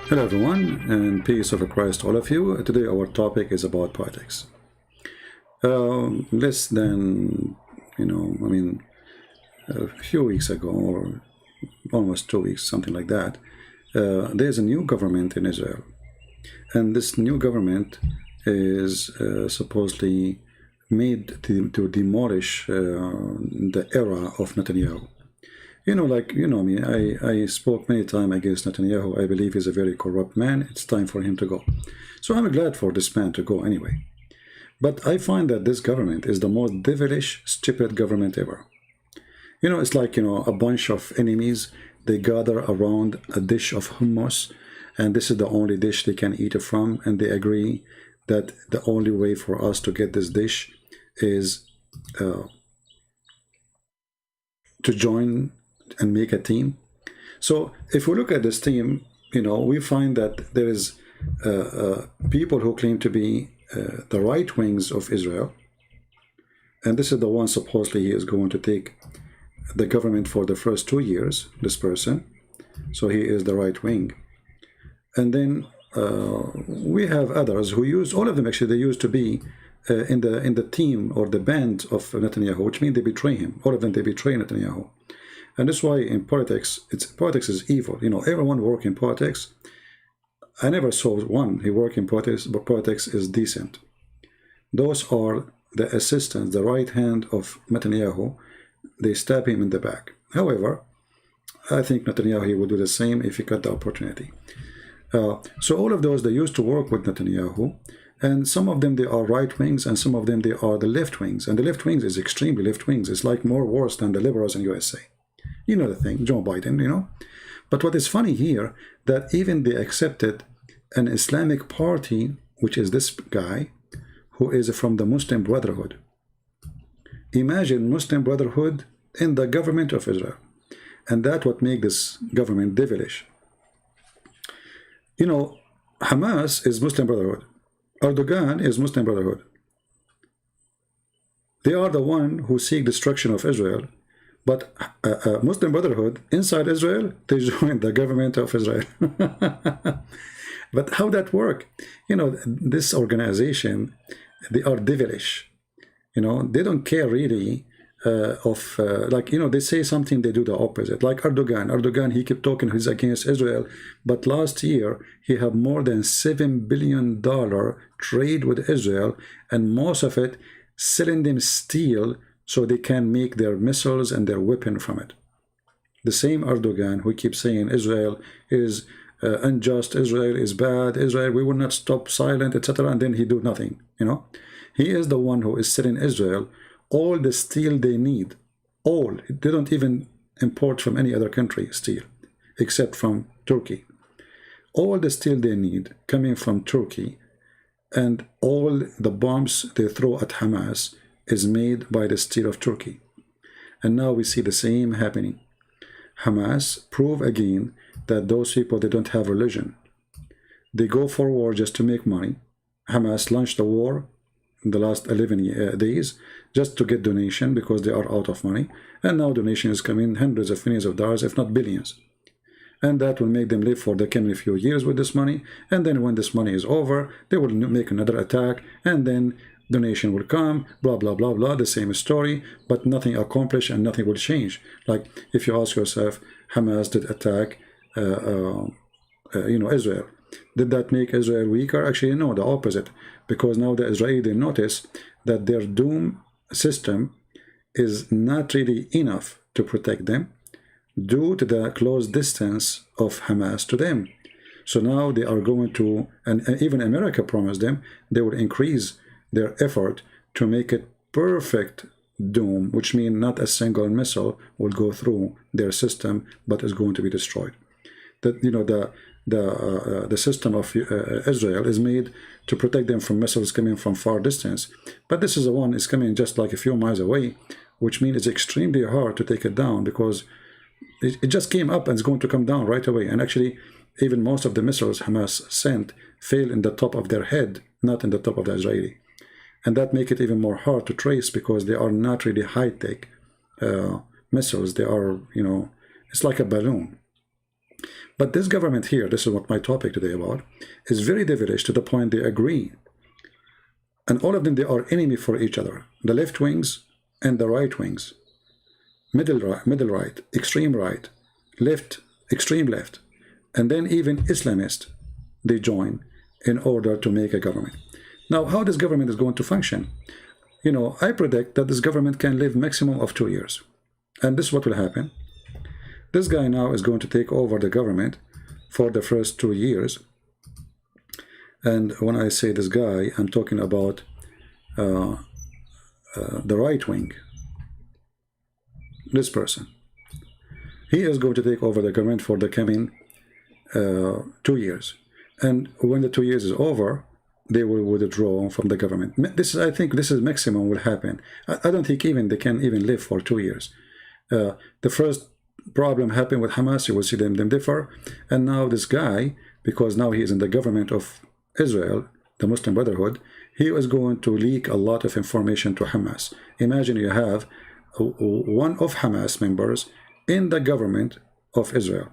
Hello everyone, and peace of Christ to all of you. Today our topic is about politics. Less than, a few weeks ago, or almost 2 weeks, something like that, there's a new government in Israel. And this new government is supposedly made to demolish the era of Netanyahu. Me, I spoke many times against Netanyahu. I believe he's a very corrupt man. It's time for him to go. So I'm glad for this man to go anyway. But I find that this government is the most devilish, stupid government ever. It's like, a bunch of enemies. They gather around a dish of hummus, and this is the only dish they can eat it from. And they agree that the only way for us to get this dish is to join and make a team. So if we look at this team, we find that there is people who claim to be the right wings of Israel, and this is the one supposedly he is going to take the government for the first 2 years, this person. So he is the right wing. And then we have others who use, all of them actually, they used to be in the team or the band of Netanyahu, which means they betray him. All of them, they betray Netanyahu. And that's why in politics, politics is evil. Everyone work in politics. I never saw one who work in politics, but politics is decent. Those are the assistants, the right hand of Netanyahu. They stab him in the back. However, I think Netanyahu, he would do the same if he got the opportunity. So all of those, they used to work with Netanyahu, and some of them, they are right wings, and some of them, they are the left wings. And the left wings is extremely left wings. It's like more worse than the liberals in USA. You know the thing, Joe Biden, But what is funny here, that even they accepted an Islamic party, which is this guy, who is from the Muslim Brotherhood. Imagine Muslim Brotherhood in the government of Israel. And that's what makes this government devilish. Hamas is Muslim Brotherhood. Erdogan is Muslim Brotherhood. They are the one who seek destruction of Israel. But Muslim Brotherhood inside Israel, they join the government of Israel. But how that work? This organization, they are devilish. They don't care really they say something, they do the opposite. Like Erdogan. Erdogan, he kept talking he's against Israel. But last year, he had more than $7 billion trade with Israel. And most of it, selling them steel so they can make their missiles and their weapon from it. The same Erdogan who keeps saying Israel is unjust, Israel is bad, Israel, we will not stop silent, etc. And then he do nothing, He is the one who is selling Israel all the steel they need. All. They don't even import from any other country steel, except from Turkey. All the steel they need coming from Turkey, and all the bombs they throw at Hamas is made by the steel of Turkey. And now we see the same happening. Hamas prove again that those people, they don't have religion. They go for war just to make money. Hamas launched the war in the last 11 days just to get donation because they are out of money. And now donation is coming hundreds of millions of dollars, if not billions. And that will make them live for the coming few years with this money. And then when this money is over, they will make another attack, and then donation will come, blah, blah, blah, blah, the same story, but nothing accomplished and nothing will change. Like if you ask yourself, Hamas did attack, Israel. Did that make Israel weaker? Actually, no, the opposite. Because now the Israeli notice that their doom system is not really enough to protect them due to the close distance of Hamas to them. So now they are going to, and even America promised them, they will increase their effort to make it perfect doom, which means not a single missile will go through their system, but is going to be destroyed. That the system of Israel is made to protect them from missiles coming from far distance, but this is the one is coming just like a few miles away, which means it's extremely hard to take it down because it just came up and it's going to come down right away. And actually, even most of the missiles Hamas sent fail in the top of their head, not in the top of the Israeli. And that makes it even more hard to trace because they are not really high-tech missiles. They are, it's like a balloon. But this government here, this is what my topic today about, is very devilish to the point they agree. And all of them, they are enemy for each other. The left wings and the right wings. Middle right, extreme right, left, extreme left. And then even Islamists, they join in order to make a government. Now, how this government is going to function? You know, I predict that this government can live maximum of 2 years. And this is what will happen. This guy now is going to take over the government for the first 2 years. And when I say this guy, I'm talking about the right wing. This person. He is going to take over the government for the coming 2 years. And when the 2 years is over, they will withdraw from the government. This is, I think this is maximum will happen. I don't think even they can even live for 2 years. The first problem happened with Hamas. You will see them differ. And now this guy, because now he is in the government of Israel, the Muslim Brotherhood, he is going to leak a lot of information to Hamas. Imagine you have one of Hamas members in the government of Israel.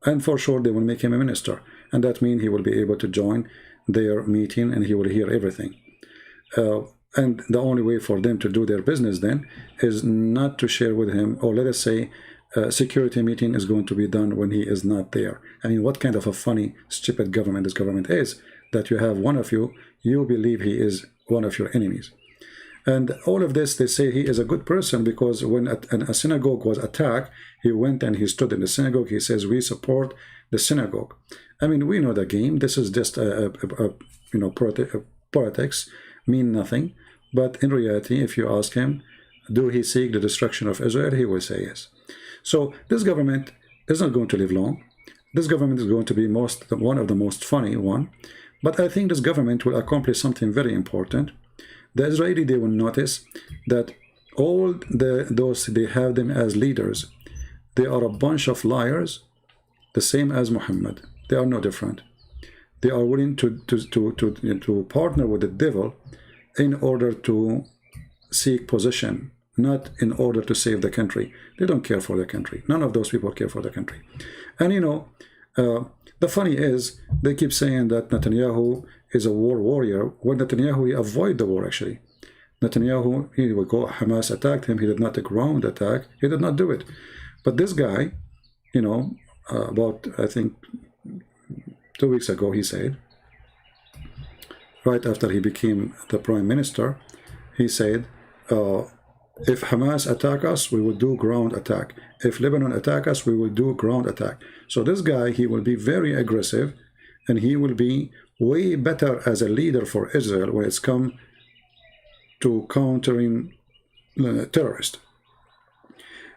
And for sure they will make him a minister. And that means he will be able to join their meeting and he will hear everything. And the only way for them to do their business then is not to share with him, or let us say a security meeting is going to be done when he is not there. I mean, what kind of a funny, stupid government this government is, that you have one of you believe he is one of your enemies. And all of this, they say he is a good person because when a synagogue was attacked, he went and he stood in the synagogue. He says, we support the synagogue. I mean, we know the game. This is just politics, mean nothing. But in reality, if you ask him, do he seek the destruction of Israel? He will say yes. So this government is not going to live long. This government is going to be one of the most funny one. But I think this government will accomplish something very important. The Israeli, they will notice that all those they have them as leaders, they are a bunch of liars, the same as Muhammad. They are no different. They are willing to partner with the devil in order to seek position, not in order to save the country. They don't care for the country. None of those people care for the country. And you know, the funny is, they keep saying that Netanyahu is a war warrior. When Netanyahu, he avoided the war actually. Netanyahu, he would go, Hamas attacked him. He did not take ground attack. He did not do it. But this guy, you know, about, I think, 2 weeks ago, he said, right after he became the prime minister, he said, if Hamas attack us, we will do ground attack. If Lebanon attack us, we will do ground attack. So this guy, he will be very aggressive, and he will be way better as a leader for Israel when it's come to countering terrorists.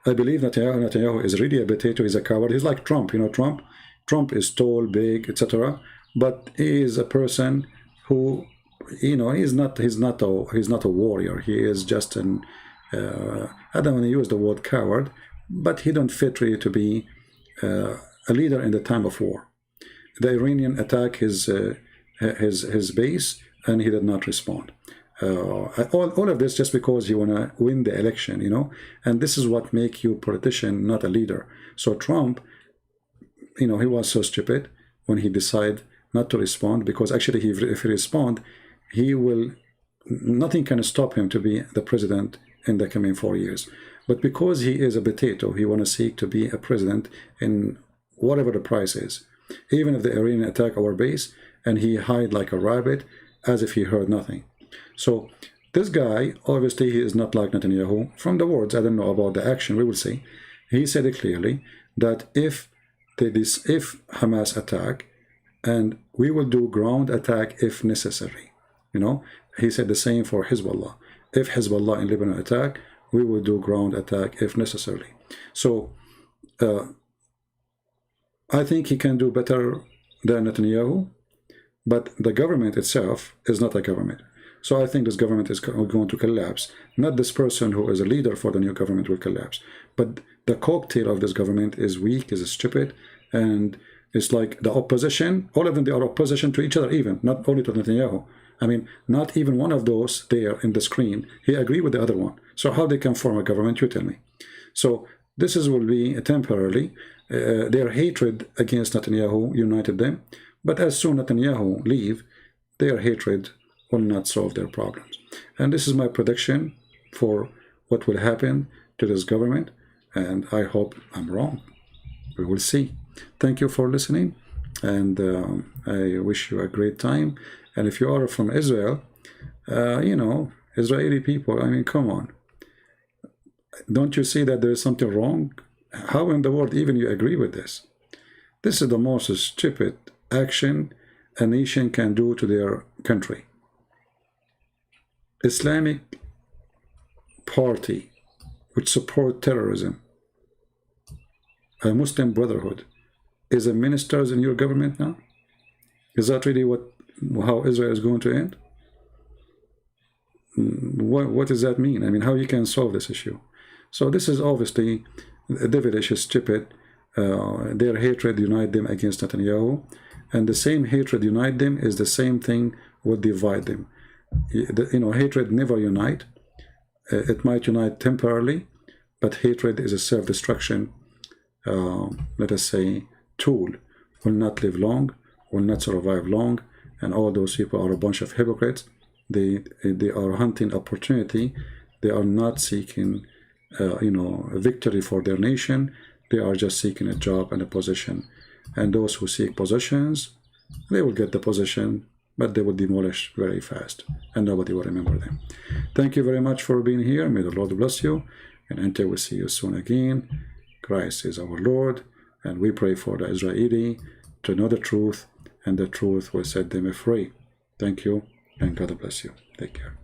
I believe Netanyahu is really a potato. He's a coward. He's like Trump. You know, Trump is tall, big, etc. But he is a person who, you know, he's not a warrior. He is just an I don't want to use the word coward, but he don't fit really to be a leader in the time of war. The Iranian attacked his base, and he did not respond. All of this just because you want to win the election, you know, and this is what make you politician, not a leader. So Trump, you know, he was so stupid when he decided not to respond, because actually if he respond, nothing can stop him to be the president in the coming 4 years. But because he is a potato, he want to seek to be a president in whatever the price is. Even if the Iranian attack our base, and he hide like a rabbit as if he heard nothing. So this guy, obviously he is not like Netanyahu. From the words, I don't know about the action, we will see. He said it clearly that if Hamas attack, and we will do ground attack if necessary. You know, he said the same for Hezbollah. If Hezbollah in Lebanon attack, we will do ground attack if necessary. So I think he can do better than Netanyahu, but the government itself is not a government. So I think this government is going to collapse. Not this person who is a leader for the new government will collapse, but the cocktail of this government is weak, is stupid, and it's like the opposition. All of them, they are opposition to each other, even not only to Netanyahu. I mean, not even one of those there in the screen, he agreed with the other one. So how they can form a government, you tell me. So This is will be temporarily. Their hatred against Netanyahu united them, but as soon Netanyahu leave, their hatred will not solve their problems. And this is my prediction for what will happen to this government, and I hope I'm wrong. We will see. Thank you for listening, and I wish you a great time. And if you are from Israel, you know, Israeli people, I mean, come on. Don't you see that there is something wrong? How in the world even you agree with this? This is the most stupid action a nation can do to their country. Islamic party which support terrorism, a Muslim Brotherhood, is a ministers in your government now? Is that really how Israel is going to end? What does that mean? I mean, how you can solve this issue? So this is obviously devilish, stupid. Their hatred unite them against Netanyahu, and the same hatred unite them is the same thing will divide them. You know, hatred never unite. It might unite temporarily, but hatred is a self-destruction, let us say, tool. Will not live long, will not survive long, and all those people are a bunch of hypocrites. They are hunting opportunity. They are not seeking, you know, a victory for their nation. They are just seeking a job and a position. And those who seek positions, they will get the position, but they will demolish very fast, and nobody will remember them. Thank you very much for being here. May the Lord bless you, and until we see you soon again, Christ is our Lord, and we pray for the Israeli to know the truth, and the truth will set them free. Thank you, and God bless you. Take care.